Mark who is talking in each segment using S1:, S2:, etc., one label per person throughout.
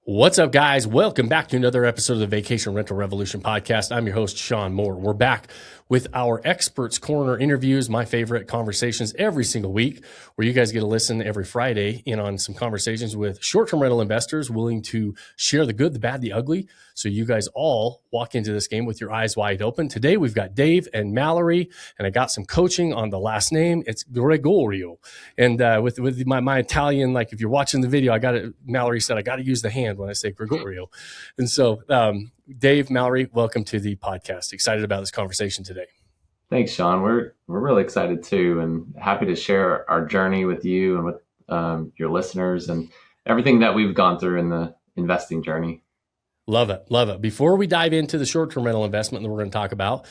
S1: What's up, guys? Welcome back to another episode of the Vacation Rental Revolution podcast. I'm your host, Sean Moore. We're back with our Experts Corner interviews, my favorite conversations every single week, where you guys get to listen every Friday in on some conversations with short-term rental investors willing to share the good, the bad, the ugly. So you guys all walk into this game with your eyes wide open. Today, we've got Dave and Mallory, and I got some coaching on the last name. It's Gregorio. And with my Italian, like if you're watching the video, Mallory said, I got to use the hand when I say Gregorio. And so, Dave, Mallory, welcome to the podcast. Excited about this conversation today.
S2: Thanks, Sean. We're really excited too, and happy to share our journey with you and with your listeners and everything that we've gone through in the investing journey.
S1: Love it. Love it. Before we dive into the short-term rental investment that we're going to talk about,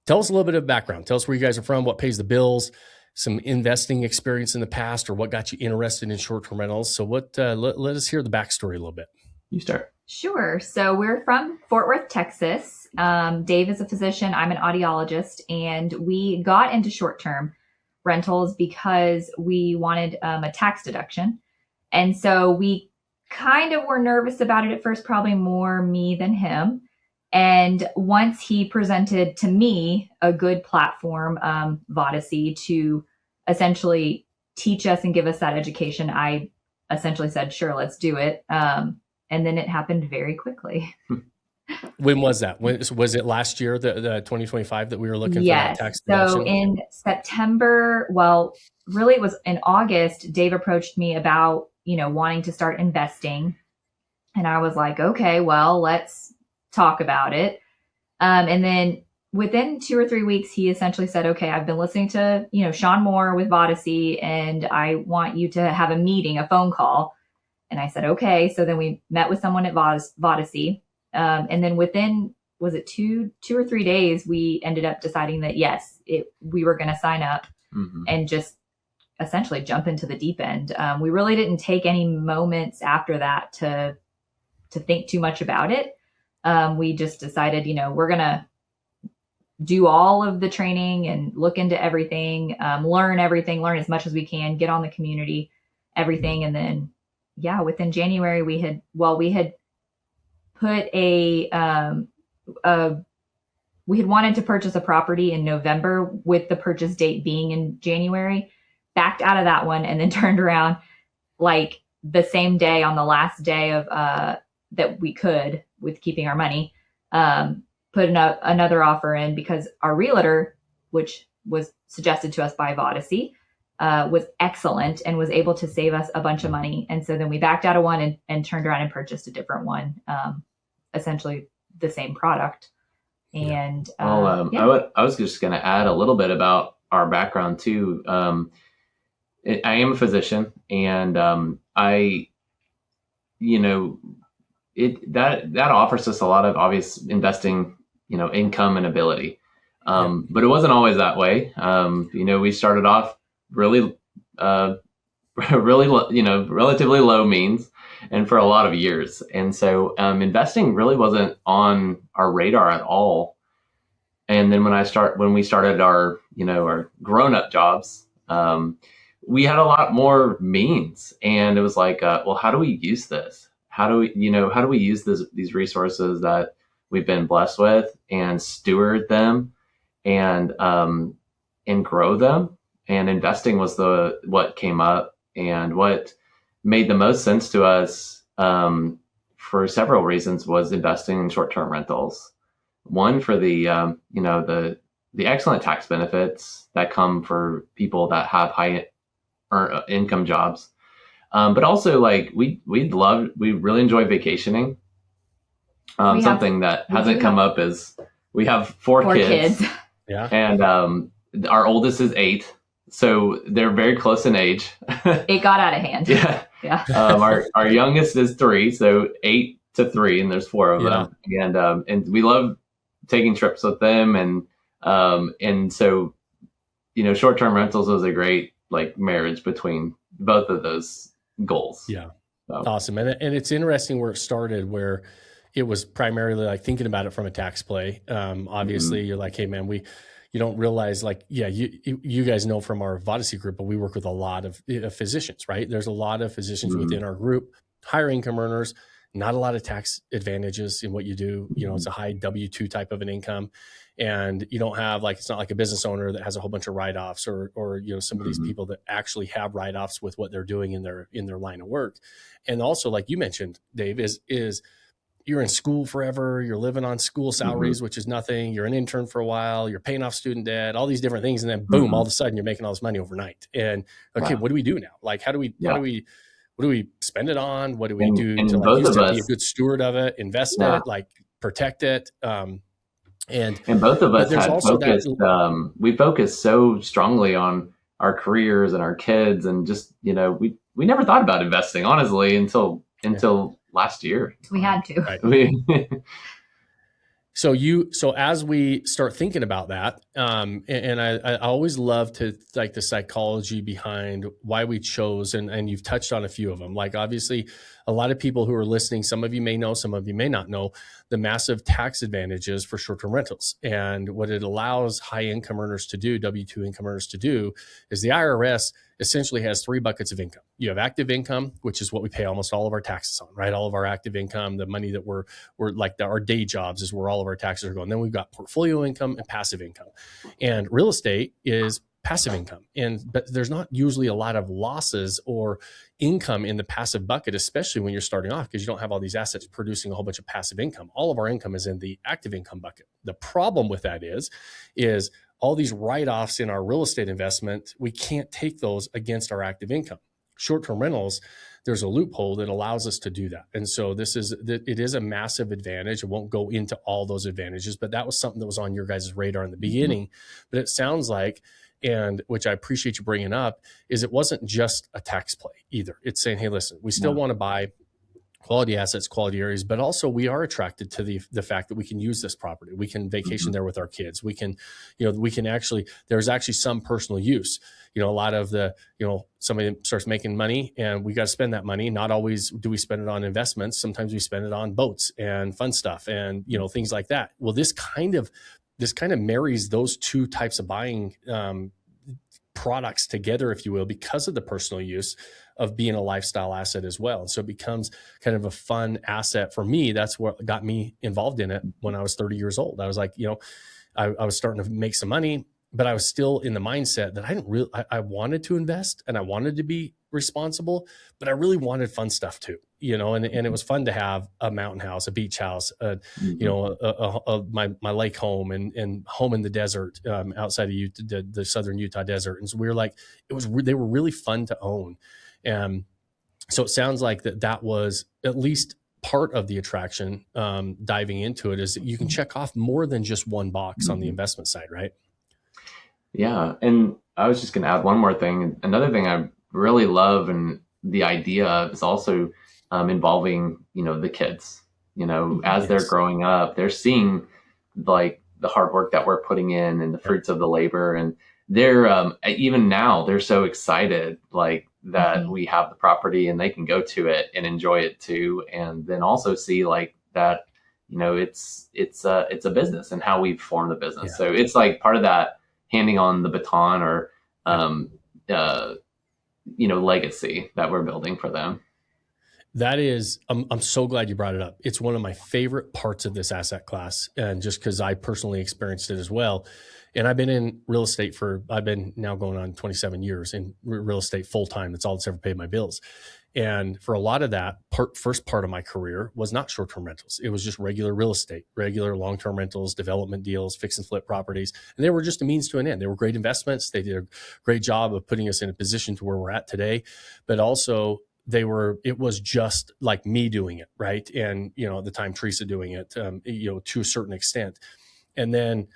S1: tell us a little bit of background. Tell us where you guys are from, what pays the bills, some investing experience in the past, or what got you interested in short-term rentals. So let us hear the backstory a little bit.
S2: You start.
S3: Sure. So we're from Fort Worth, Texas. Dave is a physician. I'm an audiologist. And we got into short-term rentals because we wanted a tax deduction. And so we kind of were nervous about it at first, probably more me than him. And once he presented to me a good platform, Vodyssey, to essentially teach us and give us that education, I essentially said, sure, let's do it. And then it happened very quickly.
S1: When was that? Was it last year, the 2025, that we were looking for that tax
S3: deduction?
S1: So
S3: in September, well, really it was in August, Dave approached me about, wanting to start investing. And I was like, okay, well, let's talk about it. And then within 2 or 3 weeks, he essentially said, okay, I've been listening to, Sean Moore with Vodyssey, and I want you to have a meeting, a phone call. And I said, okay. So then we met with someone at Vodyssey. And then within, was it two or 3 days, we ended up deciding that, yes, we were going to sign up and just essentially jump into the deep end. We really didn't take any moments after that to think too much about it. We just decided, we're going to do all of the training and look into everything, learn as much as we can, get on the community, everything. And then, within January, we had put we had wanted to purchase a property in November with the purchase date being in January, backed out of that one, and then turned around like the same day on the last day of that we could, with keeping our money, put another offer in because our realtor, which was suggested to us by Vodyssey, was excellent and was able to save us a bunch of money. And so then we backed out of one and turned around and purchased a different one, essentially the same product. And
S2: I was just going to add a little bit about our background too. I am a physician, and that offers us a lot of obvious investing, income and ability. But it wasn't always that way. We started off really, relatively low means, and for a lot of years. And so investing really wasn't on our radar at all. And then when we started our grown-up jobs, we had a lot more means, and it was like, well, how do we use this? How do we use these resources that we've been blessed with and steward them and grow them? And investing was what came up, and what made the most sense to us for several reasons was investing in short-term rentals. One, for the excellent tax benefits that come for people that have high income jobs, but also like we really enjoy vacationing. Something that hasn't come up is we have four kids.
S1: Yeah,
S2: and our oldest is 8. So they're very close in age.
S3: It got out of hand.
S2: Yeah. Our youngest is 3, so 8 to 3, and there's 4 of them. And we love taking trips with them, and so short-term rentals was a great marriage between both of those goals.
S1: Yeah, so. Awesome. And it's interesting where it started, where it was primarily thinking about it from a tax play. Obviously, you're like, hey man, you don't realize you guys know from our Vodyssey group, but we work with a lot of physicians, right? There's a lot of physicians within our group, higher income earners, not a lot of tax advantages in what you do. You know, it's a high W-2 type of an income. And you don't have like, it's not like a business owner that has a whole bunch of write-offs or, you know, some of these people that actually have write-offs with what they're doing in their line of work. And also, like you mentioned, Dave, is you're in school forever. You're living on school salaries, which is nothing. You're an intern for a while. You're paying off student debt, all these different things. And then boom, all of a sudden you're making all this money overnight. And okay, what do we do now? Like, what do we spend it on? What do we do to like use to be a good steward of it, invest it, like protect it? And
S2: both of us had focused, we focused so strongly on our careers and our kids, and just, you know, we never thought about investing, honestly, until last year.
S3: We had to.
S1: Right. So as we start thinking about that, and I always love to like the psychology behind why we chose, and you've touched on a few of them. Like obviously a lot of people who are listening, some of you may know, some of you may not know the massive tax advantages for short-term rentals. And what it allows high income earners to do, W-2 income earners to do, is the IRS essentially has 3 buckets of income. You have active income, which is what we pay almost all of our taxes on, right? All of our active income, the money that we're like our day jobs is where all of our taxes are going. Then we've got portfolio income and passive income. And real estate is passive income. But there's not usually a lot of losses or income in the passive bucket, especially when you're starting off, because you don't have all these assets producing a whole bunch of passive income. All of our income is in the active income bucket. The problem with that is all these write-offs in our real estate investment, we can't take those against our active income. Short-term rentals, there's a loophole that allows us to do that. And so it is a massive advantage. I won't go into all those advantages, but that was something that was on your guys' radar in the beginning. But it sounds like, and which I appreciate you bringing up, is it wasn't just a tax play either. It's saying, hey, listen, we still want to buy quality assets, quality areas, but also we are attracted to the fact that we can use this property. We can vacation there with our kids. We can, there's actually some personal use. A lot of somebody starts making money and we got to spend that money. Not always do we spend it on investments. Sometimes we spend it on boats and fun stuff and, things like that. Well, this kind of marries those two types of buying products together, if you will, because of the personal use of being a lifestyle asset as well. And so it becomes kind of a fun asset for me. That's what got me involved in it when I was 30 years old. I was like, I was starting to make some money, but I was still in the mindset that I wanted to invest and I wanted to be responsible, but I really wanted fun stuff too, and it was fun to have a mountain house, a beach house, my lake home and home in the desert, outside of Utah, the southern Utah desert. And so we were like, they were really fun to own. And so it sounds like that was at least part of the attraction, diving into it, is that you can check off more than just one box on the investment side, right?
S2: Yeah. And I was just going to add one more thing. Another thing I really love, and the idea of, is also involving, the kids, as they're growing up, they're seeing like the hard work that we're putting in and the fruits of the labor. And they're, even now, they're so excited, like, that we have the property and they can go to it and enjoy it too. And then also see like that, it's a business and how we've formed the business. Yeah. So it's like part of that handing on the baton or, legacy that we're building for them.
S1: That is, I'm so glad you brought it up. It's one of my favorite parts of this asset class. And just because I personally experienced it as well. And I've been in real estate I've been now going on 27 years in real estate full time. That's all that's ever paid my bills. And for a lot of that first part of my career was not short-term rentals. It was just regular real estate, regular long-term rentals, development deals, fix and flip properties. And they were just a means to an end. They were great investments. They did a great job of putting us in a position to where we're at today. But also it was just like me doing it, right? And, at the time, Teresa doing it, to a certain extent. And then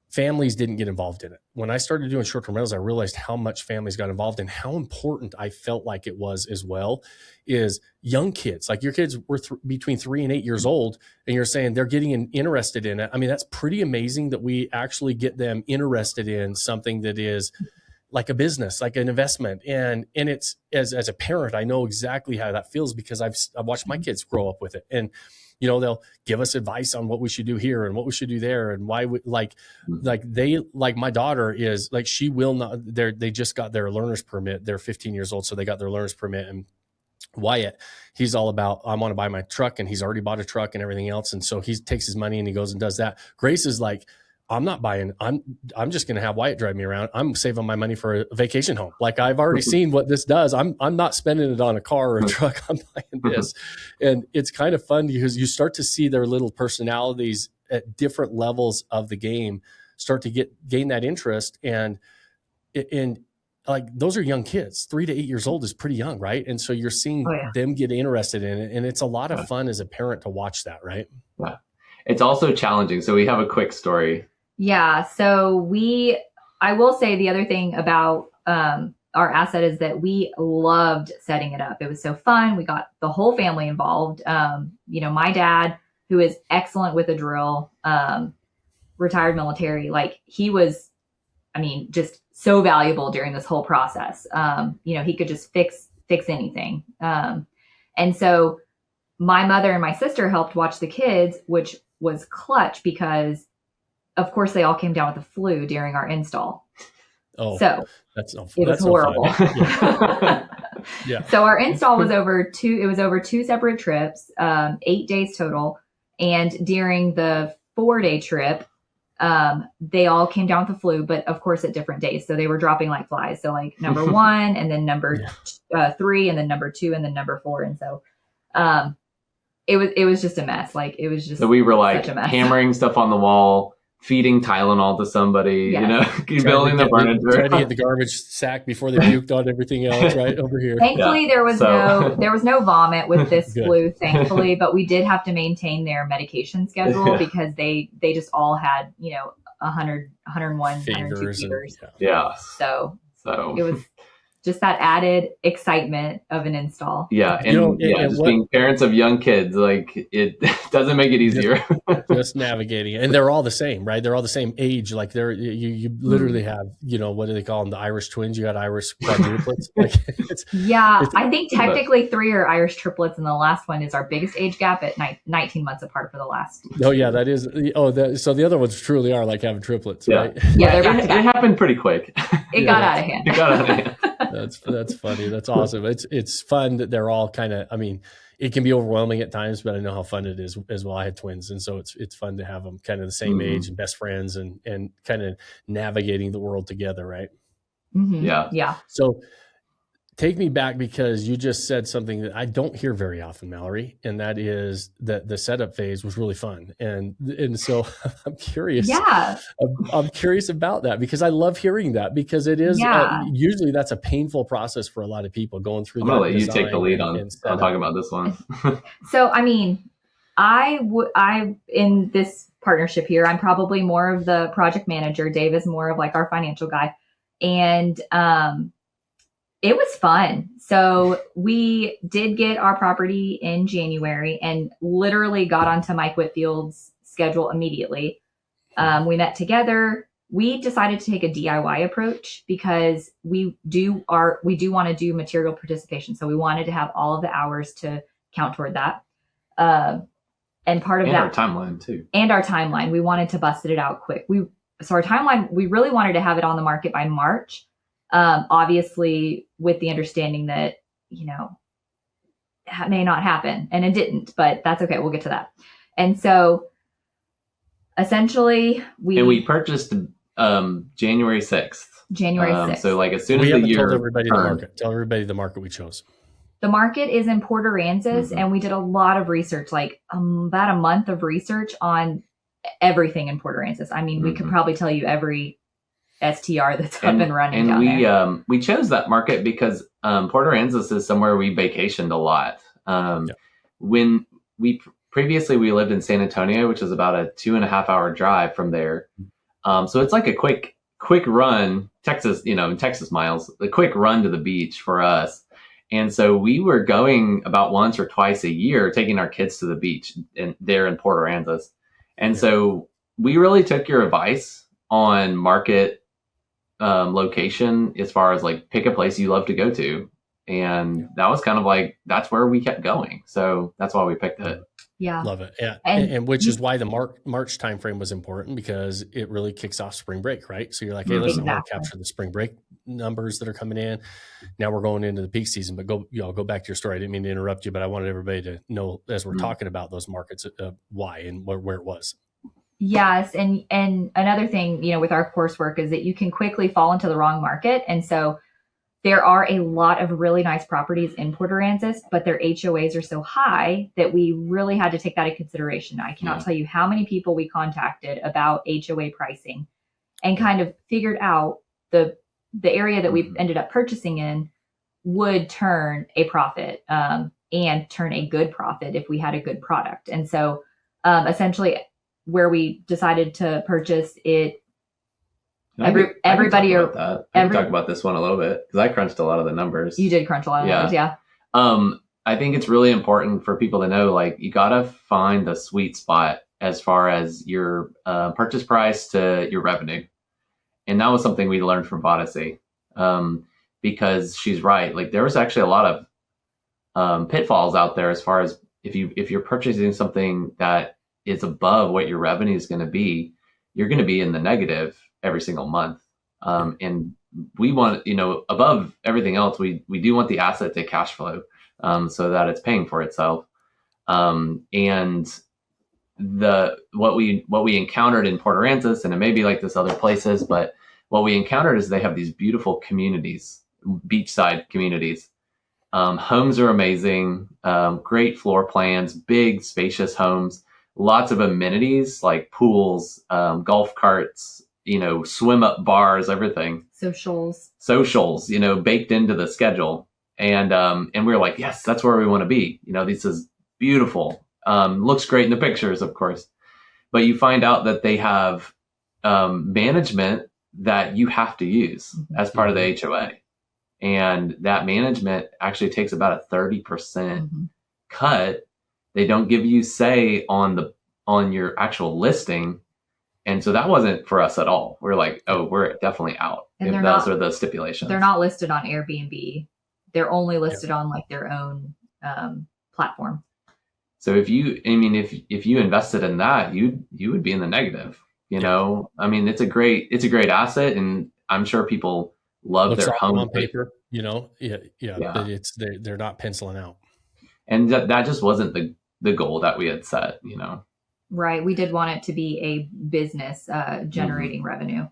S1: families didn't get involved in it. When I started doing short-term rentals, I realized how much families got involved and how important I felt like it was as well, is young kids. Like your kids were between 3 and 8 years old, and you're saying they're getting interested in it. I mean, that's pretty amazing that we actually get them interested in something that is like a business, like an investment. And it's, as a parent, I know exactly how that feels because I've watched my kids grow up with it. And they'll give us advice on what we should do here and what we should do there. And why my daughter is like, she will not, they just got their learner's permit. They're 15 years old. So they got their learner's permit, and Wyatt, he's all about, I want to buy my truck, and he's already bought a truck and everything else. And so he takes his money and he goes and does that. Grace is like, I'm not buying, I'm just going to have Wyatt drive me around. I'm saving my money for a vacation home. Like, I've already seen what this does. I'm not spending it on a car or a truck. I'm buying this. And it's kind of fun because you start to see their little personalities at different levels of the game start to gain that interest. And like, those are young kids. 3 to 8 years old is pretty young, right? And so you're seeing them get interested in it, and it's a lot of fun as a parent to watch that, right?
S2: Yeah. It's also challenging. So we have a quick story.
S3: Yeah. So I will say the other thing about our asset is that we loved setting it up. It was so fun. We got the whole family involved. My dad, who is excellent with a drill, retired military, like, he was, just so valuable during this whole process. He could just fix anything. And so my mother and my sister helped watch the kids, which was clutch because, of course, they all came down with the flu during our install.
S1: Oh,
S3: so
S1: that's
S3: horrible.
S1: Yeah.
S3: So our install was over two separate trips, 8 days total. And during the 4-day trip, they all came down with the flu, but of course at different days. So they were dropping like flies. So like number 1, and then number 3, and then number 2, and then number 4. And so, it was just a mess. Like, it was just,
S2: so we were like
S3: such a mess.
S2: Hammering stuff on the wall, feeding Tylenol to somebody, building the furniture.
S1: Trying to get the garbage sack before they puked on everything else, right over here.
S3: Thankfully, there was no vomit with this flu, thankfully, but we did have to maintain their medication schedule because they just all had, 100, 101,
S1: fevers
S3: 102 fevers.
S2: So
S3: it was just that added excitement of an install.
S2: Yeah. And being parents of young kids, like, it doesn't make it easier.
S1: Just navigating it. And they're all the same, right? They're all the same age. Like, you literally have, what do they call them? The Irish twins. You got Irish quadruplets.
S3: I think technically 3 are Irish triplets, and the last one is our biggest age gap at 19 months apart for the last.
S1: Oh yeah, that is. So the other ones truly are like having triplets, right?
S3: Yeah,
S2: it happened pretty quick.
S3: It got out of hand.
S1: That's funny. That's awesome. It's fun that they're all kind of, it can be overwhelming at times, but I know how fun it is as well. I had twins. And so it's fun to have them kind of the same age and best friends and kind of navigating the world together. Right.
S3: Mm-hmm.
S2: Yeah.
S1: So take me back, because you just said something that I don't hear very often, Mallory, and that is that the setup phase was really fun. And so I'm curious.
S3: Yeah.
S1: I'm curious about that, because I love hearing that, because it is usually that's a painful process for a lot of people going through.
S2: I'm going to let you take the lead on talking about this one.
S3: So, I in this partnership here, I'm probably more of the project manager. Dave is more of like our financial guy. And, it was fun. So we did get our property in January and literally got onto Mike Whitfield's schedule immediately. We met together. We decided to take a DIY approach because we do want to do material participation. So we wanted to have all of the hours to count toward that. And part of that,
S2: our timeline too.
S3: And our timeline, we wanted to bust it out quick. So our timeline, we really wanted to have it on the market by March. Obviously with the understanding that, that may not happen, and it didn't, but that's okay. We'll get to that. And so essentially we
S2: purchased, January 6th.
S3: January 6th.
S2: So like as soon as the year
S1: tell everybody the market we chose.
S3: The market is in Port Aransas, and we did a lot of research, like about a month of research on everything in Port Aransas. We could probably tell you every STR that's up and running.
S2: And we chose that market because Port Aransas is somewhere we vacationed a lot. When we previously lived in San Antonio, which is about a 2.5-hour drive from there. So it's like a quick run, Texas miles, a quick run to the beach for us. And so we were going about once or twice a year, taking our kids to the beach there in Port Aransas. And so we really took your advice on market location as far as like pick a place you love to go to And that was kind of like, that's where we kept going. So that's why we picked it.
S3: Yeah.
S1: Love it. Yeah. And which is why the March timeframe was important, because it really kicks off spring break, right? So you're like, hey, listen, I want to capture the spring break numbers that are coming in. Now we're going into the peak season, but go back to your story. I didn't mean to interrupt you, but I wanted everybody to know, as we're talking about those markets, why and where it was.
S3: Yes. And another thing, with our coursework is that you can quickly fall into the wrong market. And so there are a lot of really nice properties in Port Aransas, but their HOAs are so high that we really had to take that into consideration. I cannot tell you how many people we contacted about HOA pricing and kind of figured out the area that we ended up purchasing in would turn a profit and turn a good profit if we had a good product. And so essentially where we decided to purchase it, everybody
S2: I can talk about this one a little bit because I crunched a lot of the numbers.
S3: You did crunch a lot of numbers, yeah.
S2: I think it's really important for people to know, like, you got to find the sweet spot as far as your purchase price to your revenue. And that was something we learned from Vodyssey, because she's right. Like, there was actually a lot of pitfalls out there as far as if you're purchasing something that is above what your revenue is going to be, you're going to be in the negative every single month. And we want, above everything else, we do want the asset to cash flow so that it's paying for itself. And what we encountered in Port Aransas, and it may be like this other places, but what we encountered is they have these beautiful communities, beachside communities. Homes are amazing, great floor plans, big spacious homes, lots of amenities like pools, golf carts, swim up bars, everything. Socials, baked into the schedule. And we were like, yes, that's where we want to be. This is beautiful. Looks great in the pictures, of course. But you find out that they have management that you have to use as part of the HOA. And that management actually takes about a 30% cut. They don't give you say on your actual listing. And so that wasn't for us at all. We're like, oh, we're definitely out if those are the stipulations.
S3: They're not listed on Airbnb. They're only listed on like their own platform.
S2: So if you invested in that, you would be in the negative. I mean, it's a great asset, and I'm sure people love their home
S1: on paper. But they're not penciling out.
S2: And that just wasn't the goal that we had set.
S3: Right. We did want it to be a business generating revenue.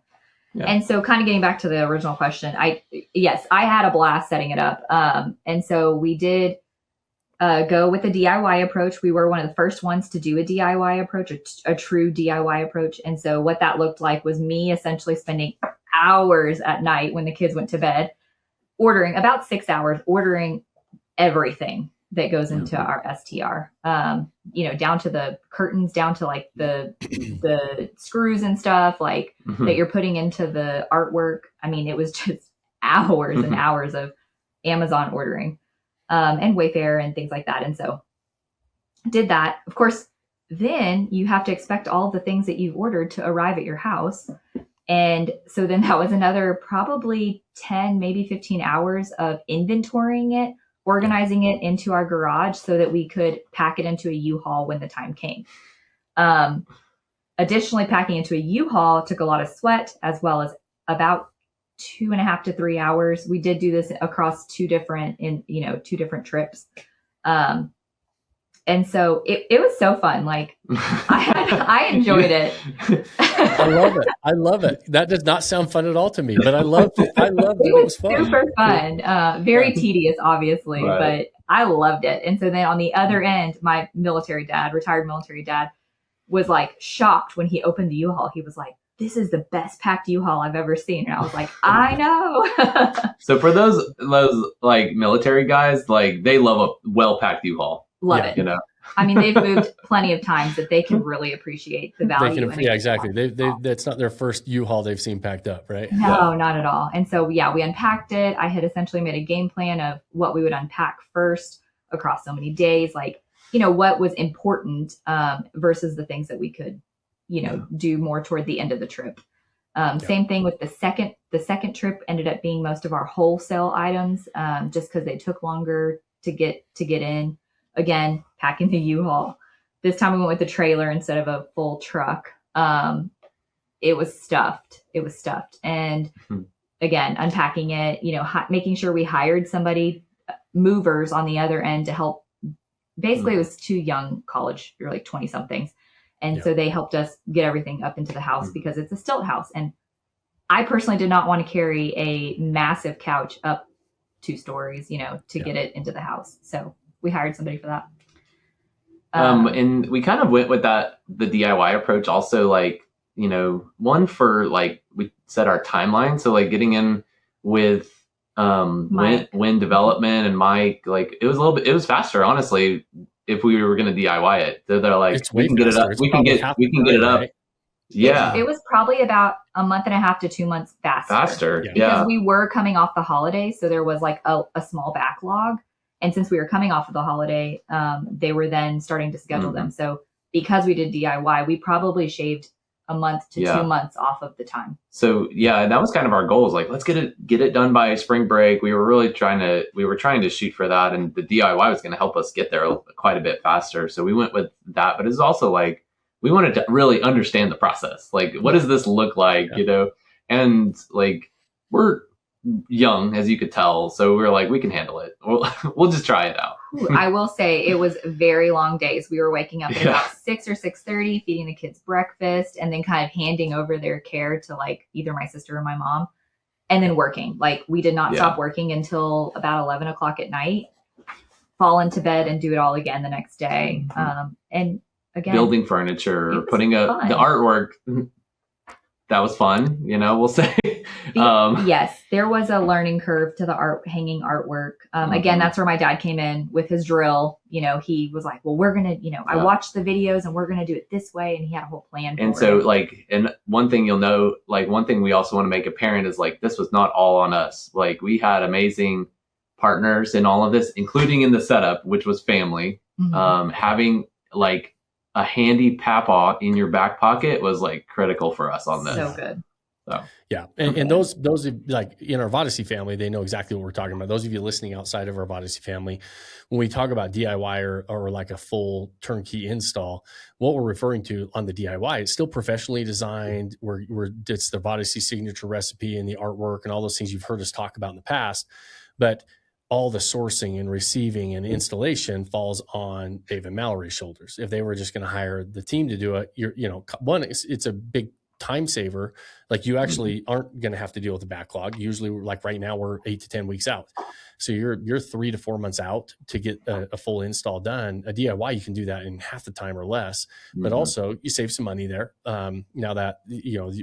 S3: Yeah. And so kind of getting back to the original question, I had a blast setting it up. And so we did go with a DIY approach. We were one of the first ones to do a DIY approach, a true DIY approach. And so what that looked like was me essentially spending hours at night when the kids went to bed, ordering about 6 hours, ordering everything that goes into our STR, down to the curtains, down to like the screws and stuff like that you're putting into the artwork. I mean, it was just hours and hours of Amazon ordering, and Wayfair and things like that. And so did that. Of course, then you have to expect all of the things that you've ordered to arrive at your house. And so then that was another probably 10, maybe 15 hours of inventorying it, organizing it into our garage so that we could pack it into a U-Haul when the time came. Additionally, packing into a U-Haul took a lot of sweat, as well as about 2.5 to 3 hours. We did do this across two different trips. And so it was so fun. Like I enjoyed it.
S1: I love it. That does not sound fun at all to me, but I loved it. It was fun.
S3: Super fun. Very tedious, obviously, but I loved it. And so then on the other end, my retired military dad, was like shocked when he opened the U-Haul. He was like, "This is the best packed U-Haul I've ever seen." And I was like, "I know."
S2: So for those like military guys, like they love a well packed U-Haul.
S3: Love it. I mean, they've moved plenty of times that they can really appreciate the value.
S2: Exactly.
S1: That's not their first U-Haul they've seen packed up, right?
S3: No, not at all. And so, we unpacked it. I had essentially made a game plan of what we would unpack first across so many days, like, what was important versus the things that we could, do more toward the end of the trip. Same thing with the second trip ended up being most of our wholesale items, just because they took longer to get in. Again, packing the U-Haul. This time we went with the trailer instead of a full truck. It was stuffed. And again, unpacking it, making sure we hired somebody, movers on the other end to help. Basically, it was two young college, you're like 20 somethings. And so they helped us get everything up into the house because it's a stilt house. And I personally did not want to carry a massive couch up 2 stories, to get it into the house. So we hired somebody for that.
S2: And we kind of went with the DIY approach also, like, one for like, we set our timeline. So like getting in with wind development and Mike, like it was faster, honestly, if we were going to DIY it. They're like, we can get it up. We can get it up. Right? Yeah.
S3: It was probably about a month and a half to 2 months faster. Because we were coming off the holiday. So there was like a small backlog. And since we were coming off of the holiday, they were then starting to schedule them. So because we did DIY, we probably shaved a month to 2 months off of the time.
S2: So and that was kind of our goal, is like, let's get it done by spring break. We were trying to shoot for that, and the DIY was going to help us get there quite a bit faster. So we went with that, but it's also like, we wanted to really understand the process. Like, what does this look like, and like, we're young, as you could tell. So we were like, we can handle it. We'll just try it out.
S3: I will say it was very long days. We were waking up at about 6 or 6:30, feeding the kids breakfast, and then kind of handing over their care to like either my sister or my mom, and then working. Like, we did not stop working until about 11 o'clock at night, fall into bed and do it all again the next day. And again,
S2: building furniture, putting up the artwork. That was fun, we'll say.
S3: Yes, there was a learning curve to the hanging artwork. Again, that's where my dad came in with his drill. He was like, well, we're going to, I watched the videos and we're going to do it this way. And he had a whole plan.
S2: And so like, and one thing you'll know, like one thing we also want to make apparent is like, this was not all on us. Like, we had amazing partners in all of this, including in the setup, which was family. Having like a handy papaw in your back pocket was like critical for us on this.
S3: So good.
S2: So.
S1: Yeah. And those like in our Vodyssey family, they know exactly what we're talking about. Those of you listening outside of our Vodyssey family, when we talk about DIY or like a full turnkey install, what we're referring to on the DIY, it's still professionally designed. It's the Vodyssey signature recipe and the artwork and all those things you've heard us talk about in the past. But all the sourcing and receiving and installation falls on Dave and Mallory's shoulders. If they were just going to hire the team to do it, one, it's a big time saver. Like, you actually aren't going to have to deal with the backlog. Usually, like right now, we're 8 to 10 weeks out. So you're 3 to 4 months out to get a full install done. A DIY, you can do that in half the time or less, but also you save some money there. Now that,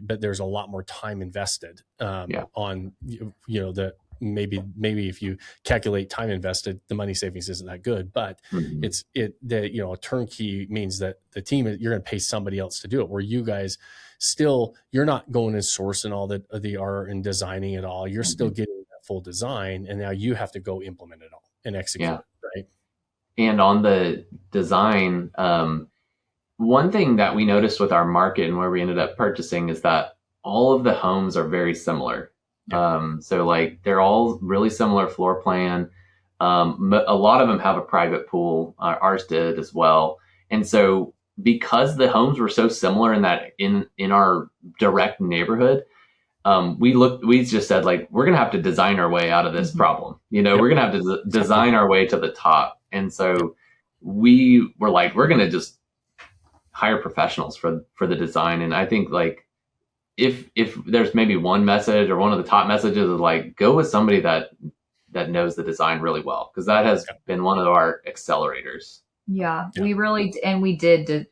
S1: but there's a lot more time invested on, the, maybe if you calculate time invested, the money savings isn't that good, but a turnkey means that the team, you're going to pay somebody else to do it, where you guys still, you're not going and sourcing all the art and designing it all. You're still getting that full design, and now you have to go implement it all and execute it, right?
S2: And on the design, one thing that we noticed with our market and where we ended up purchasing is that all of the homes are very similar. So like, they're all really similar floor plan. A lot of them have a private pool. Ours did as well. And so because the homes were so similar in that in our direct neighborhood, we just said, like, we're going to have to design our way out of this problem. We're going to have to design our way to the top. And so we were like, we're going to just hire professionals for the design. And I think, like, if there's maybe one message, or one of the top messages, is like, go with somebody that knows the design really well, because that has been one of our accelerators.
S3: Yeah, we really, and we did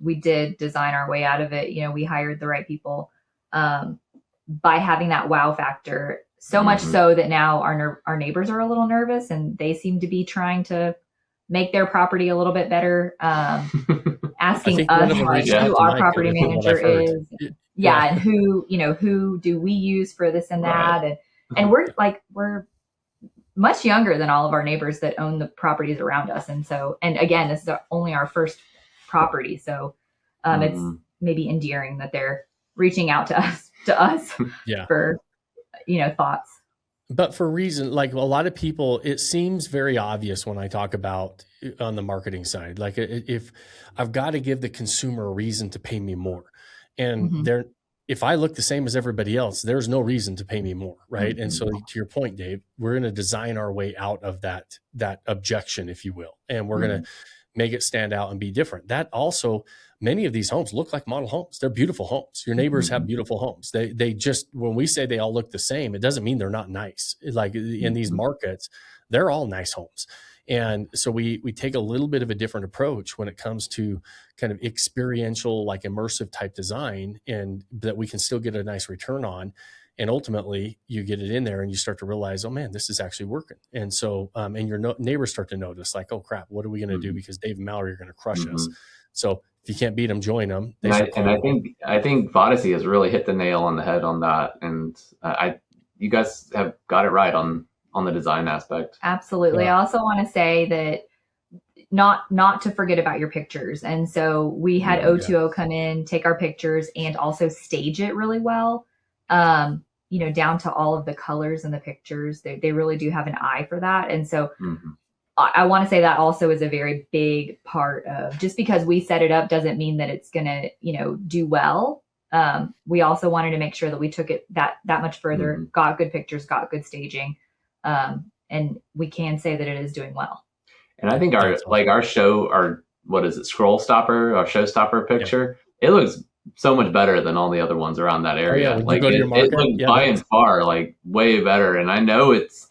S3: design our way out of it. We hired the right people by having that wow factor. So much so that now our neighbors are a little nervous, and they seem to be trying to make their property a little bit better. Asking us like, who our property manager is. And who do we use for this and that? And we're much younger than all of our neighbors that own the properties around us. And so, and again, this is only our first property. So it's maybe endearing that they're reaching out to us to us
S1: Yeah.
S3: for, thoughts.
S1: But for reason, like a lot of people, it seems very obvious when I talk about on the marketing side, like if I've got to give the consumer a reason to pay me more, and
S3: Mm-hmm.
S1: if I look the same as everybody else, there's no reason to pay me more, right?
S3: Mm-hmm.
S1: And so to your point, Dave, we're going to design our way out of that objection, if you will, and we're going to make it stand out and be different. That also, many of these homes look like model homes. They're beautiful homes. Your neighbors have beautiful homes. They just, when we say they all look the same, it doesn't mean they're not nice. Like in these markets, they're all nice homes. And so we take a little bit of a different approach when it comes to kind of experiential, like immersive type design, and that we can still get a nice return on. And ultimately you get it in there and you start to realize, oh man, this is actually working. And so, and your neighbors start to notice, like, oh crap, what are we going to do? Because Dave and Mallory are going to crush us. So if you can't beat them, join them.
S2: And I think Vodyssey has really hit the nail on the head on that. And you guys have got it right on the design aspect.
S3: Absolutely.
S1: Yeah.
S3: I also want to say that not to forget about your pictures. And so we had O2O come in, take our pictures, and also stage it really well. Down to all of the colors in the pictures. They really do have an eye for that. And so I want to say that also is a very big part of, just because we set it up doesn't mean that it's going to, do well. We also wanted to make sure that we took it that much further, got good pictures, got good staging. And we can say that it is doing well.
S2: And I think our scroll stopper, our showstopper picture, it looks so much better than all the other ones around that area.
S1: When you go to your market,
S2: it looks by and far like way better. And I know it's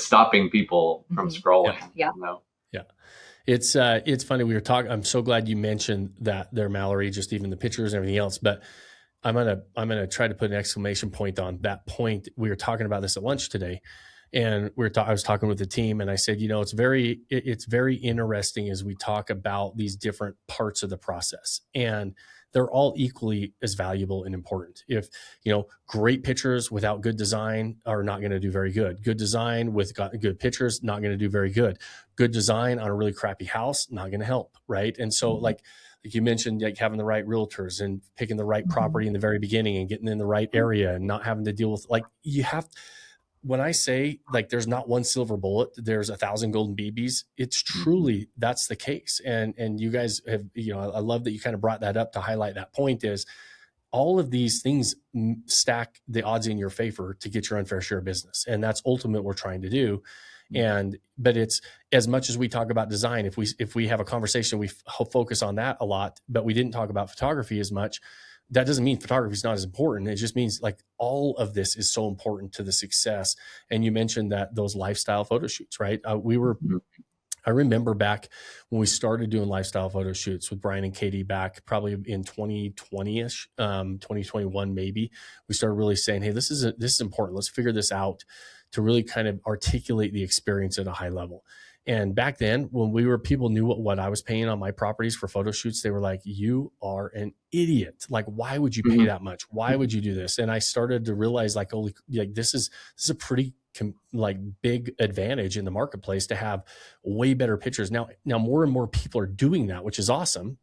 S2: stopping people from scrolling.
S3: Yeah.
S1: Yeah. It's funny. We were talking, I'm so glad you mentioned that there, Mallory, just even the pictures and everything else, but I'm going to try to put an exclamation point on that point. We were talking about this at lunch today, and I was talking with the team, and I said, it's very interesting as we talk about these different parts of the process, and they're all equally as valuable and important. If, great pictures without good design are not going to do very good. Good design with good pictures, not going to do very good. Good design on a really crappy house, not going to help. Right. And so like you mentioned, like having the right realtors and picking the right property in the very beginning and getting in the right area and not having to deal with, like, when I say, like, there's not one silver bullet, there's 1,000 golden BBs, it's truly, that's the case. And you guys have, I love that you kind of brought that up to highlight that point, is all of these things stack the odds in your favor to get your unfair share of business. And that's ultimately what we're trying to do. But it's, as much as we talk about design, if we have a conversation, we focus on that a lot, but we didn't talk about photography as much. That doesn't mean photography is not as important. It just means, like, all of this is so important to the success. And you mentioned that those lifestyle photo shoots, right? I remember back when we started doing lifestyle photo shoots with Brian and Katie back probably in 2020-ish, 2021 maybe, we started really saying, hey, this is important. Let's figure this out to really kind of articulate the experience at a high level. And back then, when people knew what I was paying on my properties for photo shoots, they were like, you are an idiot. Like, why would you pay that much? Why would you do this? And I started to realize, like, holy, like, this is a pretty big advantage in the marketplace to have way better pictures. Now more and more people are doing that, which is awesome,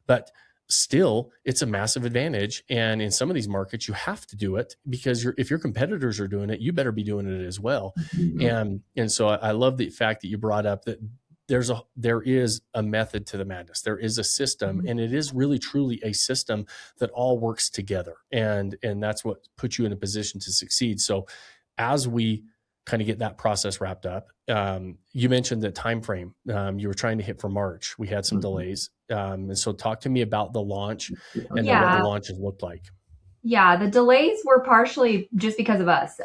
S1: but still, it's a massive advantage. And in some of these markets, you have to do it, because if your competitors are doing it, you better be doing it as well. And so I love the fact that you brought up that there is a method to the madness. There is a system, and it is really truly a system that all works together. And that's what puts you in a position to succeed. So as we kind of get that process wrapped up, you mentioned the time frame you were trying to hit for March. We had some delays. And so talk to me about the launch and then what the launch has looked like.
S3: Yeah, the delays were partially just because of us,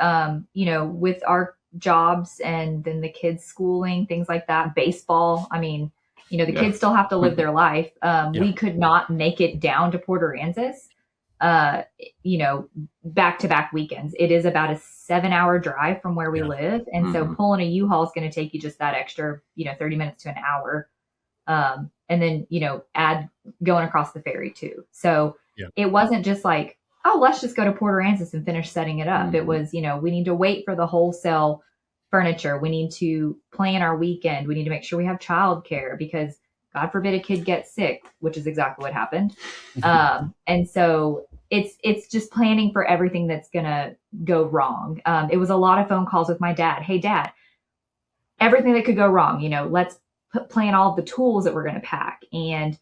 S3: with our jobs and then the kids' schooling, things like that, baseball. I mean, the kids still have to live their life. We could not make it down to Port Aransas, back-to-back weekends. It is about a 7-hour drive from where we live. And so pulling a U-Haul is going to take you just that extra, 30 minutes to an hour. And then, add going across the ferry too. So it wasn't just like, oh, let's just go to Port Aransas and finish setting it up. It was, we need to wait for the wholesale furniture. We need to plan our weekend. We need to make sure we have childcare, because God forbid a kid gets sick, which is exactly what happened. And so it's just planning for everything that's going to go wrong. It was a lot of phone calls with my dad. Hey, Dad, everything that could go wrong, let's plan all of the tools that we're going to pack. And,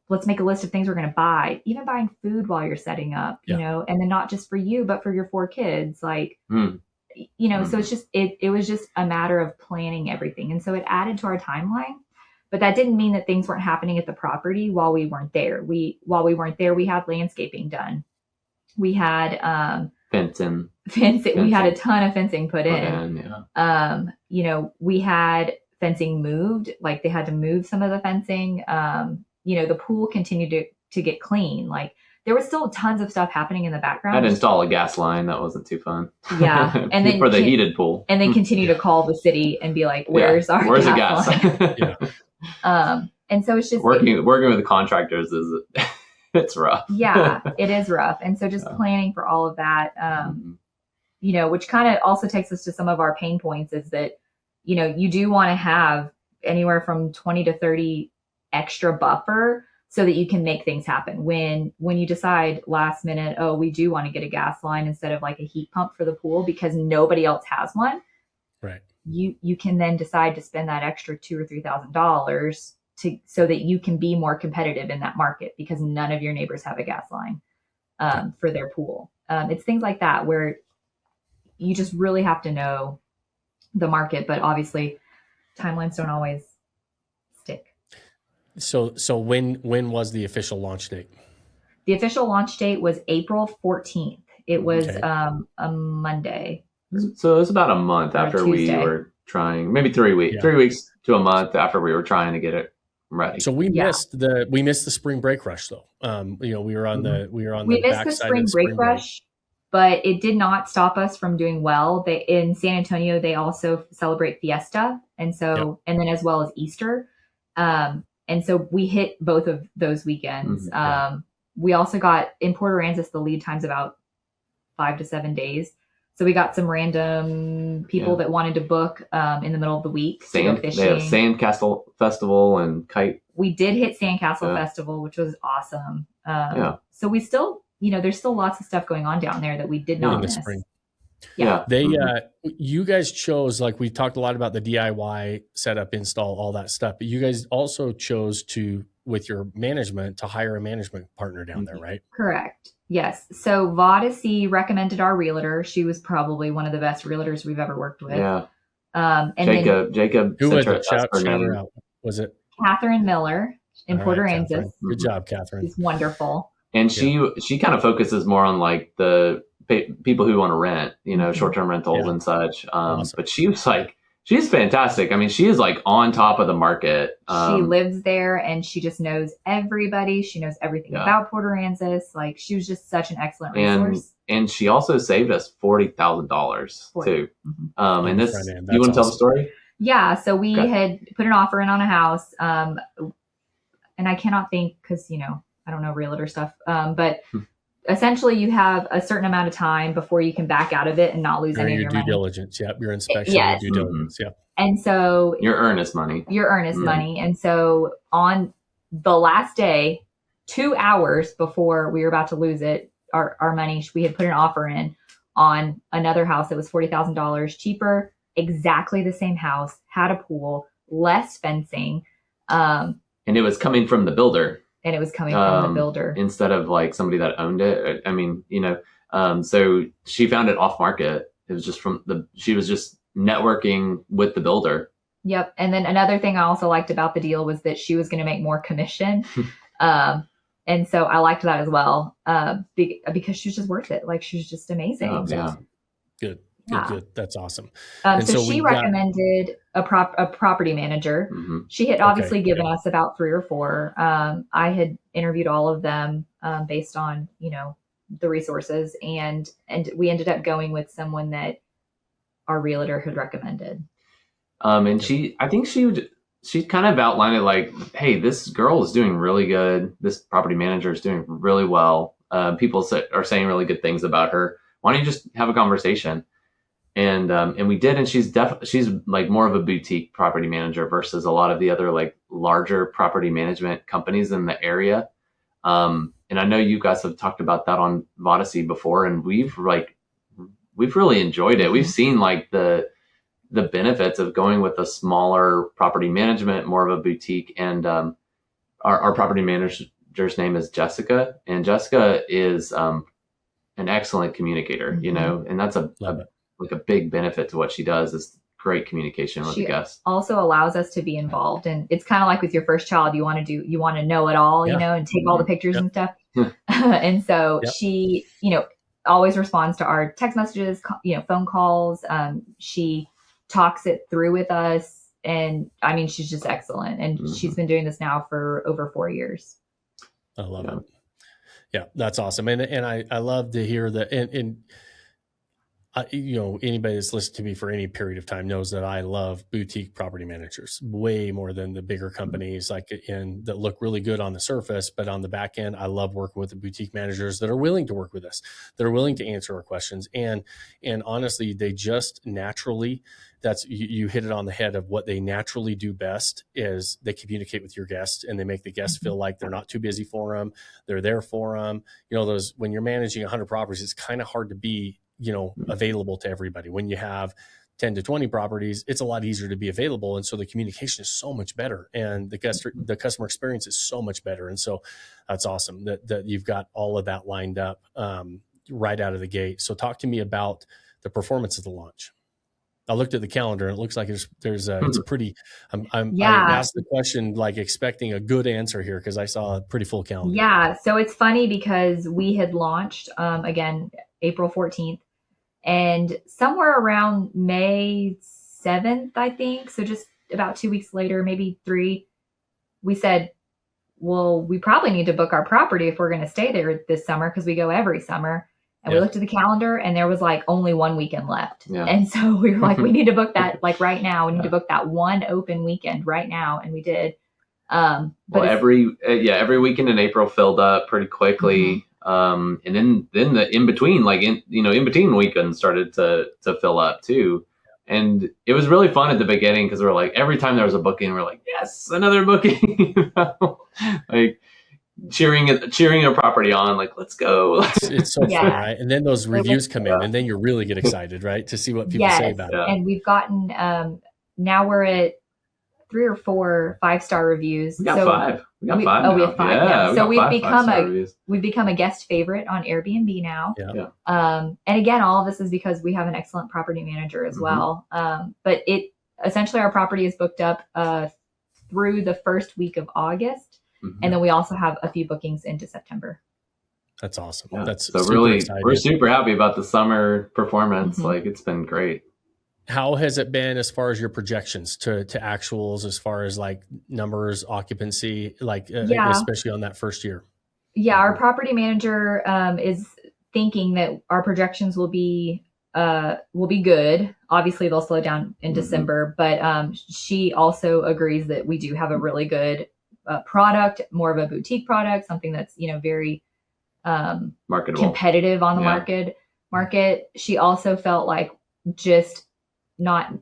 S3: let's make a list of things we're going to buy, even buying food while you're setting up, and then not just for you, but for your 4 kids. Like, so it's just, it was just a matter of planning everything. And so it added to our timeline, but that didn't mean that things weren't happening at the property while we weren't there. While we weren't there, we had landscaping done. We had, fencing. We had a ton of fencing put in. We had fencing moved, like they had to move some of the fencing. The pool continued to get clean. Like there was still tons of stuff happening in the background.
S2: I had to install a gas line. That wasn't too fun.
S3: Yeah. And then
S2: for the heated pool.
S3: And then continue to call the city and be like, where's the gas line? And so it's just
S2: working with the contractors it's rough.
S3: Yeah, it is rough. And so just planning for all of that, which kind of also takes us to some of our pain points is that, you do want to have anywhere from 20 to 30 extra buffer so that you can make things happen. When you decide last minute, we do want to get a gas line instead of like a heat pump for the pool because nobody else has one.
S1: Right.
S3: You can then decide to spend that extra $2,000 or $3,000 so that you can be more competitive in that market because none of your neighbors have a gas line for their pool. It's things like that where you just really have to know the market, but obviously timelines don't always stick.
S1: So when was the official launch date?
S3: The official launch date was April 14th. It was a Monday.
S2: So it was about a month after we were trying, maybe 3 weeks, 3 weeks to a month after we were trying to get it ready.
S1: So we missed the spring break rush though. We were on the
S3: missed the spring break rush, but it did not stop us from doing well. In San Antonio, they also celebrate Fiesta. And so, and then as well as Easter. And so we hit both of those weekends. We also got in Port Aransas, the lead time's about 5 to 7 days. So we got some random people that wanted to book in the middle of the week to go fishing.
S2: They have Sandcastle Festival and Kite.
S3: We did hit Sandcastle Festival, which was awesome. So we still, there's still lots of stuff going on down there that we did not miss.
S1: Spring.
S3: Yeah.
S1: You guys chose, like we talked a lot about the DIY setup, install, all that stuff, but you guys also chose with your management, to hire a management partner down there, right?
S3: Correct. Yes. So Vodyssey recommended our realtor. She was probably one of the best realtors we've ever worked with.
S2: Yeah.
S3: And
S2: Jacob.
S1: Who was it? Shout her out. Was it
S3: Catherine Miller in Port Aransas?
S1: Good job, Catherine.
S3: She's wonderful.
S2: And she kind of focuses more on like the people who want to rent, short-term rentals and such.
S1: Awesome.
S2: But she was like, she's fantastic. I mean, she is like on top of the market.
S3: She lives there and she just knows everybody. She knows everything about Port Aransas. Like she was just such an excellent resource.
S2: And she also saved us $40,000 too. And this, you want to tell the story?
S3: Yeah. So we had put an offer in on a house. And I cannot think because, I don't know realtor stuff. But essentially you have a certain amount of time before you can back out of it and not lose any of your
S1: due
S3: money.
S1: Diligence. Yep. Your inspection, your due diligence. Yep.
S3: And so
S2: your earnest money.
S3: Money. And so on the last day, 2 hours before we were about to lose it, our money, we had put an offer in on another house that was $40,000 cheaper, exactly the same house, had a pool, less fencing.
S2: And it was coming from the builder.
S3: Instead
S2: of like somebody that owned it. I mean, so she found it off market. It was just she was just networking with the builder.
S3: Yep. And then another thing I also liked about the deal was that she was going to make more commission. And so I liked that as well, because she was just worth it. Like she was just amazing.
S1: Awesome. Good. That's awesome.
S3: So she recommended a property manager. She had obviously given us about 3 or 4. I had interviewed all of them based on, the resources, and we ended up going with someone that our realtor had recommended.
S2: And she kind of outlined it like, hey, this girl is doing really good. This property manager is doing really well. People are saying really good things about her. Why don't you just have a conversation? And we did, and she's like more of a boutique property manager versus a lot of the other like larger property management companies in the area. I know you guys have talked about that on Vodyssey before, and we've really enjoyed it. We've seen like the benefits of going with a smaller property management, more of a boutique. And our property manager's name is Jessica, and Jessica is an excellent communicator, and that's like a big benefit to what she does is great communication with the guests.
S3: Also allows us to be involved, and it's kind of like with your first child, you want to know it all, and take all the pictures and stuff. And so she, always responds to our text messages, phone calls. She talks it through with us, and I mean, she's just excellent, and she's been doing this now for over 4 years.
S1: I love it. Yeah, that's awesome, and I love to hear that, and anybody that's listened to me for any period of time knows that I love boutique property managers way more than the bigger companies that look really good on the surface, but on the back end, I love working with the boutique managers that are willing to work with us, that are willing to answer our questions. And honestly, they just naturally, you hit it on the head of what they naturally do best is they communicate with your guests, and they make the guests feel like they're not too busy for them. They're there for them. When you're managing 100 properties, it's kind of hard to be available to everybody. When you have 10 to 20 properties, it's a lot easier to be available. And so the communication is so much better, and the customer experience is so much better. And so that's awesome that you've got all of that lined up right out of the gate. So talk to me about the performance of the launch. I looked at the calendar, and it looks like it's a pretty, I asked the question, like expecting a good answer here, because I saw a pretty full calendar.
S3: Yeah. So it's funny because we had launched, again, April 14th, and somewhere around May 7th, I think, so just about 2 weeks later, maybe 3, we said, well, we probably need to book our property if we're going to stay there this summer, because we go every summer. And we looked at the calendar, and there was like only 1 weekend left. Yeah. And so we were like, we need to book that like right now. We need to book that one open weekend right now. And we did.
S2: But every weekend in April filled up pretty quickly. And then the in between, in between weekends started to fill up too. And it was really fun at the beginning, because we're like, every time there was a booking, we're like, yes, another booking, like cheering a property on, like, let's go.
S1: It's so fun, right? And then those reviews come in, and then you really get excited, right? To see what people say about it.
S3: And we've gotten, now we're at 3 or 4 5-star reviews.
S2: We got 5. We have 5.
S3: We have 5. Yeah. So we've become a guest favorite on Airbnb now.
S1: Yeah.
S3: And again, all of this is because we have an excellent property manager as well. But essentially our property is booked up through the first week of August. And then we also have a few bookings into September.
S1: That's awesome.
S2: Yeah.
S1: That's
S2: so really exciting. We're super happy about the summer performance. Like, it's been great.
S1: How has it been as far as your projections to actuals, as far as like numbers, occupancy, especially on that first year?
S3: Yeah, our property manager is thinking that our projections will be good. Obviously, they'll slow down in December, but she also agrees that we do have a really good product, more of a boutique product, something that's very
S2: marketable,
S3: competitive on the market. She also felt like just not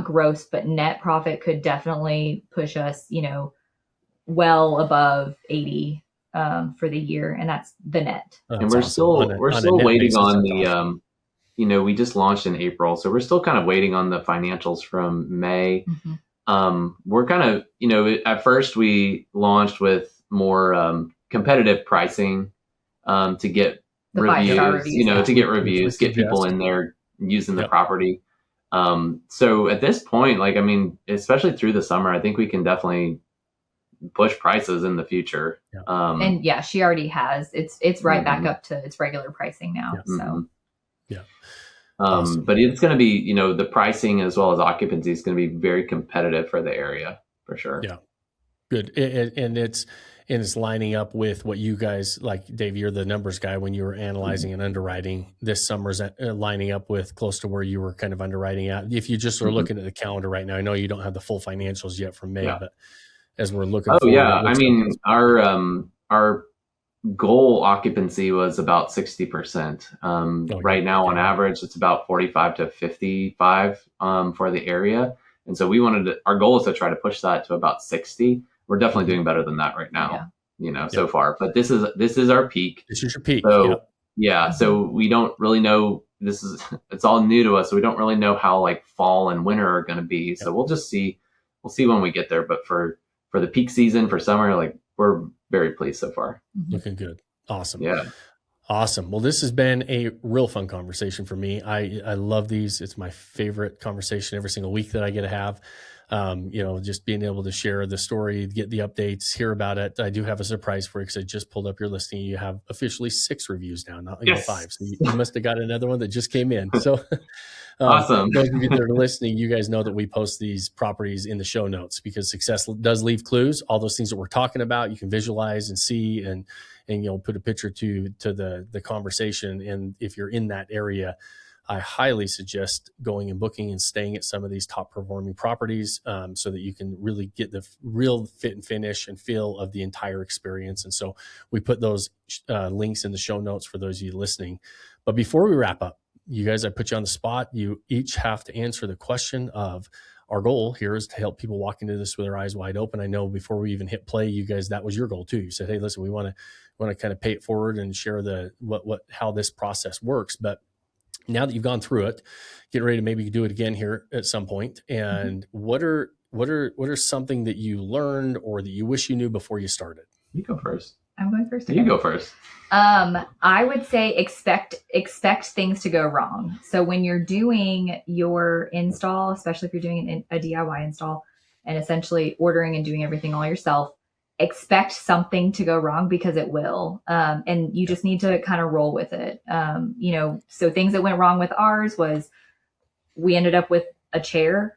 S3: gross, but net profit could definitely push us, well above 80 for the year, and that's the net.
S2: And we're still waiting on the we just launched in April, so we're still kind of waiting on the financials from May. We're kind of, at first we launched with more competitive pricing to get reviews, get people in there using the property. So at this point, especially through the summer, I think we can definitely push prices in the future.
S3: And she already has. It's right back up to its regular pricing now. So
S1: awesome.
S2: But it's going to be, the pricing as well as occupancy is going to be very competitive for the area for sure.
S1: Yeah. Good. And it's lining up with what you guys, like Dave, you're the numbers guy. When you were analyzing and underwriting, this summer's lining up with close to where you were kind of underwriting at. If you just are looking at the calendar right now, I know you don't have the full financials yet from May, but as we're looking
S2: our goal occupancy was about 60%. Right now on average, it's about 45 to 55 for the area. And so our goal is to try to push that to about 60. We're definitely doing better than that right now. so far. But this is our peak.
S1: This is your peak.
S2: So yeah, so we don't really know. It's all new to us, so we don't really know how like fall and winter are going to be. So we'll just see. We'll see when we get there. But for the peak season for summer, like we're very pleased so far.
S1: Looking good. Awesome.
S2: Yeah.
S1: Awesome. Well, this has been a real fun conversation for me. I love these. It's my favorite conversation every single week that I get to have. Just being able to share the story, get the updates, hear about it. I do have a surprise for you because I just pulled up your listing. You have officially 6 reviews now, not even 5. So you must have got another one that just came in. So
S2: awesome.
S1: Those of you that are listening, you guys know that we post these properties in the show notes because success does leave clues. All those things that we're talking about, you can visualize and see and put a picture to the conversation. And if you're in that area, I highly suggest going and booking and staying at some of these top performing properties so that you can really get the real fit and finish and feel of the entire experience. And so we put those links in the show notes for those of you listening. But before we wrap up, you guys, I put you on the spot. You each have to answer the question of our goal here is to help people walk into this with their eyes wide open. I know before we even hit play, you guys, that was your goal too. You said, hey, listen, we want to kind of pay it forward and share how this process works. But now that you've gone through it, get ready to maybe do it again here at some point. And what are something that you learned or that you wish you knew before you started?
S2: You go first.
S3: I'm going first.
S2: You go first.
S3: I would say expect things to go wrong. So when you're doing your install, especially if you're doing a DIY install and essentially ordering and doing everything all yourself, expect something to go wrong because it will. And you just need to kind of roll with it. So things that went wrong with ours was we ended up with a chair,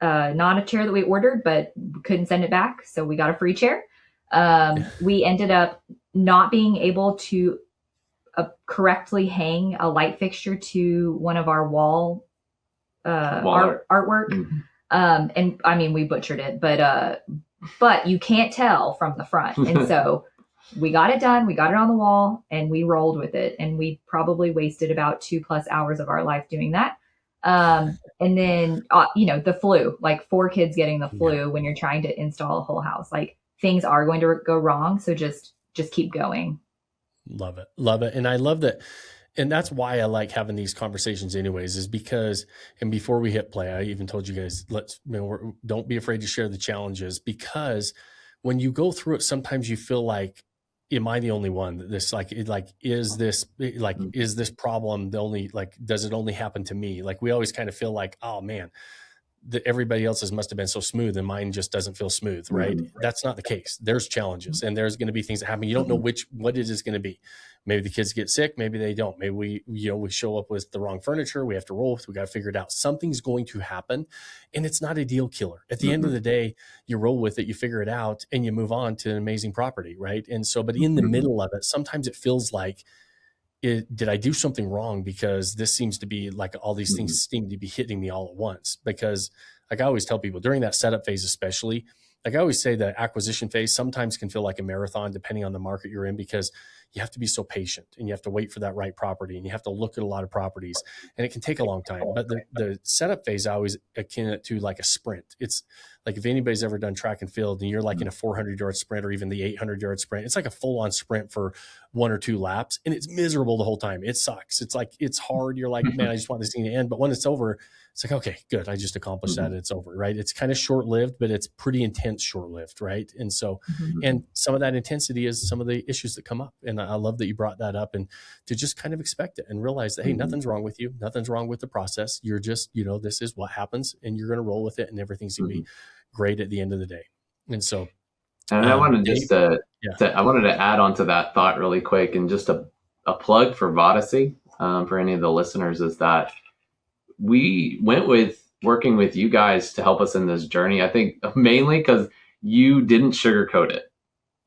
S3: not a chair that we ordered, but couldn't send it back. So we got a free chair. We ended up not being able to correctly hang a light fixture to one of our wall artwork.
S2: Mm-hmm.
S3: And I mean, we butchered it, but you can't tell from the front. And so we got it done. We got it on the wall and we rolled with it. And we probably wasted about 2+ hours of our life doing that. And then, the flu, like 4 kids getting the flu when you're trying to install a whole house, like things are going to go wrong. So just keep going. Love it.
S1: Love it. And I love that. And that's why I like having these conversations anyways, is because, and before we hit play, I even told you guys, don't be afraid to share the challenges, because when you go through it, sometimes you feel like, am I the only one that is this problem the only, does it only happen to me? Like we always kind of feel like, oh man, everybody else's must have been so smooth and mine just doesn't feel smooth, right? Mm-hmm. That's not the case. There's challenges and there's going to be things that happen. You don't know what it is going to be. Maybe the kids get sick. Maybe they don't. Maybe we show up with the wrong furniture. We have to roll with, we got to figure it out. Something's going to happen and it's not a deal killer. At the end of the day, you roll with it, you figure it out and you move on to an amazing property. Right. And so, but in the middle of it, sometimes it feels like, did I do something wrong? Because this seems to be like all these things seem to be hitting me all at once. Because like I always tell people during that setup phase, especially, like I always say the acquisition phase sometimes can feel like a marathon depending on the market you're in, because you have to be so patient and you have to wait for that right property and you have to look at a lot of properties and it can take a long time. But the setup phase, I always akin it to like a sprint. It's like if anybody's ever done track and field and you're like in a 400-yard sprint or even the 800-yard sprint, it's like a full-on sprint for 1 or 2 laps and it's miserable the whole time. It sucks. It's like, it's hard. You're like, man, I just want this thing to end. But when it's over, it's like, okay, good. I just accomplished that. It's over, right? It's kind of short-lived, but it's pretty intense short-lived, right? And so, and some of that intensity is some of the issues that come up. And I love that you brought that up and to just kind of expect it and realize that, hey, nothing's wrong with you. Nothing's wrong with the process. You're just, this is what happens and you're going to roll with it and everything's going to be great at the end of the day. And so,
S2: and I wanted I wanted to add on to that thought really quick, and just a plug for Vodyssey for any of the listeners is that we went with working with you guys to help us in this journey. I think mainly because you didn't sugarcoat it,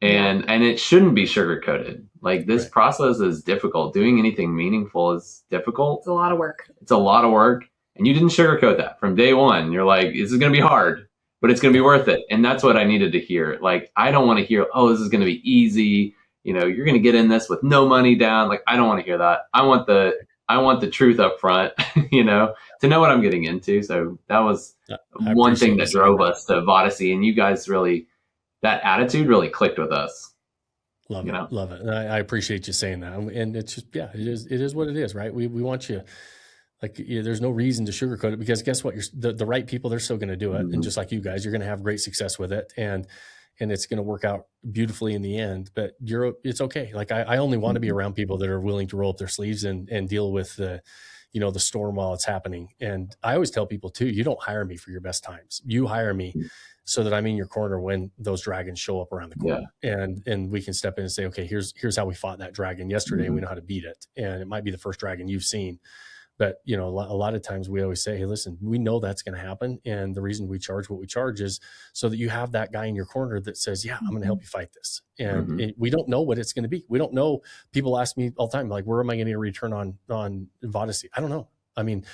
S2: and it shouldn't be sugarcoated. Like this process is difficult. Doing anything meaningful is difficult.
S3: It's a lot of work.
S2: And you didn't sugarcoat that from day one. You're like, this is going to be hard, but it's going to be worth it. And that's what I needed to hear. Like, I don't want to hear, oh, this is going to be easy. You're going to get in this with no money down. Like, I don't want to hear that. I want the truth up front, to know what I'm getting into. So that was one thing that drove us to Vodyssey, and you guys really, that attitude really clicked with us.
S1: Love
S2: you
S1: it.
S2: know?
S1: Love it. And I appreciate you saying that. And it's just, yeah, it is what it is, right? We want you, like, there's no reason to sugarcoat it, because guess what? The right people, they're still going to do it. And just like you guys, you're going to have great success with it. And it's going to work out beautifully in the end, but it's okay. Like I only want to be around people that are willing to roll up their sleeves and deal with the storm while it's happening. And I always tell people too, you don't hire me for your best times. You hire me so that I'm in your corner when those dragons show up around the corner, and we can step in and say, okay, here's how we fought that dragon yesterday, and we know how to beat it. And it might be the first dragon you've seen, but a lot of times we always say, hey, listen, we know that's going to happen, and the reason we charge what we charge is so that you have that guy in your corner that says, yeah, I'm going to help you fight this. And we don't know what it's going to be. We don't know. People ask me all the time, like, where am I getting a return on Vodyssey? I don't know. I mean,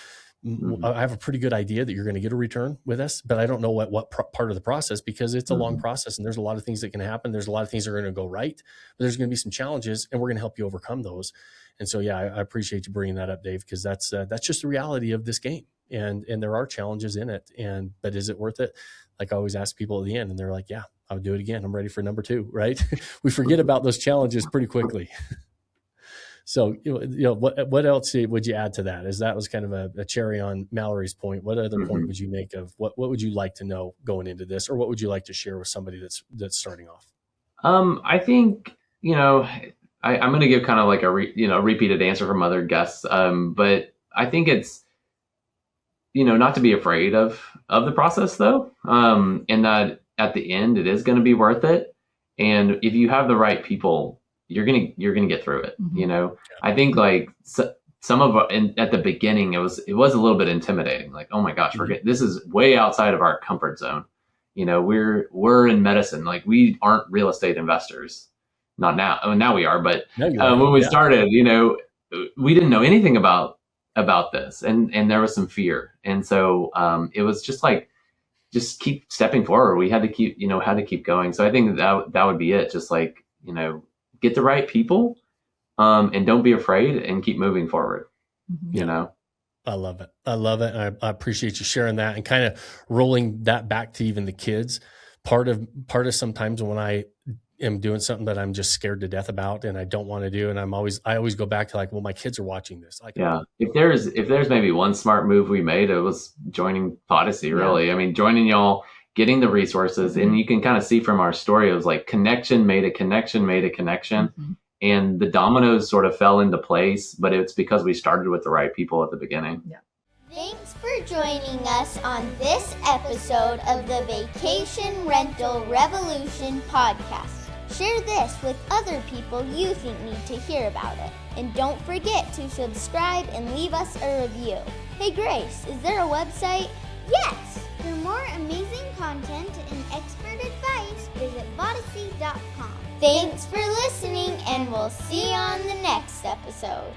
S1: I have a pretty good idea that you're going to get a return with us, but I don't know what part of the process, because it's a long process, and there's a lot of things that can happen. There's a lot of things that are going to go right, but there's going to be some challenges, and we're going to help you overcome those. And so, yeah, I appreciate you bringing that up, Dave, because that's just the reality of this game, and there are challenges in it. But is it worth it? Like I always ask people at the end, and they're like, yeah, I would do it again. I'm ready for number 2, right? We forget about those challenges pretty quickly. So, what else would you add to that? As that was kind of a cherry on Mallory's point, what other point would you make of what would you like to know going into this, or what would you like to share with somebody that's starting off?
S2: I think, I'm going to give kind of like a repeated answer from other guests. But I think it's, not to be afraid of the process though. And that at the end, it is going to be worth it. And if you have the right people, you're going to get through it. I think like some of at the beginning, it was a little bit intimidating. Like, oh my gosh, this is way outside of our comfort zone. We're in medicine. Like, we aren't real estate investors. Not now. I mean, now we are, but when we started, we didn't know anything about this, and there was some fear. And so it was just like, just keep stepping forward. We had to keep going. So I think that would be it. Just like, get the right people, and don't be afraid, and keep moving forward.
S1: I love it. I appreciate you sharing that, and kind of rolling that back to even the kids. Part of sometimes when I am doing something that I'm just scared to death about and I don't want to do, and I always go back to like, well, my kids are watching this. Like,
S2: if there's maybe one smart move we made, it was joining Vodyssey. Really, I mean, joining y'all, getting the resources, and you can kind of see from our story, it was like connection made a connection. And the dominoes sort of fell into place, but it's because we started with the right people at the beginning.
S4: Yeah. Thanks for joining us on this episode of the Vacation Rental Revolution podcast. Share this with other people you think need to hear about it. And don't forget to subscribe and leave us a review. Hey Grace, is there a website? Yes! For more amazing content and expert advice, visit Vodyssey.com. Thanks for listening, and we'll see you on the next episode.